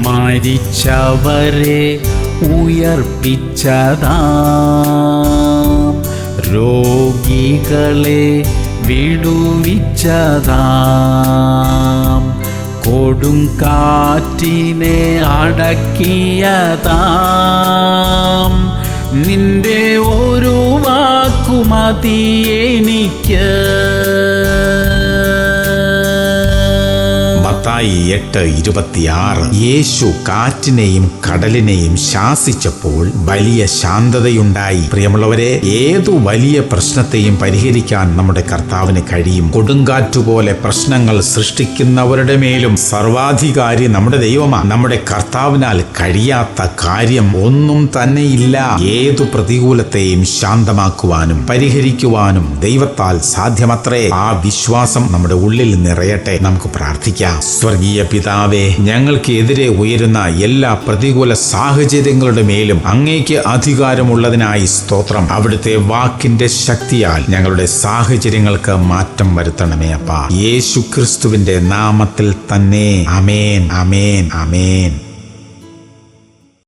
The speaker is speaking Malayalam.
മരിച്ചവരെ ഉയർപ്പിച്ചതാം, രോഗികളെ വിടുവിച്ചതാം, കൊടും കാറ്റിനെ അടക്കിയതാം, നിന്റെ ഒരു വാക്കുമതി എനിക്ക്. മത്തായി 8:26. യേശു കാറ്റിനെയും കടലിനെയും ശാസിച്ചപ്പോൾ വലിയ ശാന്തതയുണ്ടായി. പ്രിയമുള്ളവരെ, ഏതു വലിയ പ്രശ്നത്തെയും പരിഹരിക്കാൻ നമ്മുടെ കർത്താവിന് കഴിയും. കൊടുങ്കാറ്റുപോലെ പ്രശ്നങ്ങൾ സൃഷ്ടിക്കുന്നവരുടെ മേലും സർവാധികാരി നമ്മുടെ ദൈവമാണ്. നമ്മുടെ കർത്താവിനാൽ കഴിയാത്ത കാര്യം ഒന്നും തന്നെയില്ല. ഏതു പ്രതികൂലത്തെയും ശാന്തമാക്കുവാനും പരിഹരിക്കുവാനും ദൈവത്താൽ സാധ്യമത്രേ. ആ വിശ്വാസം നമ്മുടെ ഉള്ളിൽ നിറയട്ടെ. നമുക്ക് പ്രാർത്ഥിക്കാം. സ്വർഗീയ പിതാവേ, ഞങ്ങൾക്ക് എതിരെ ഉയരുന്ന എല്ലാ പ്രതികൂല സാഹചര്യങ്ങളുടെ മേലും അങ്ങേക്ക് അധികാരമുള്ളതിനായി സ്തോത്രം. അവിടുത്തെ വാക്കിന്റെ ശക്തിയാൽ ഞങ്ങളുടെ സാഹചര്യങ്ങൾക്ക് മാറ്റം വരുത്തണമേ അപ്പാ. യേശു ക്രിസ്തുവിന്റെ നാമത്തിൽ തന്നെ. ആമേൻ, ആമേൻ, ആമേൻ.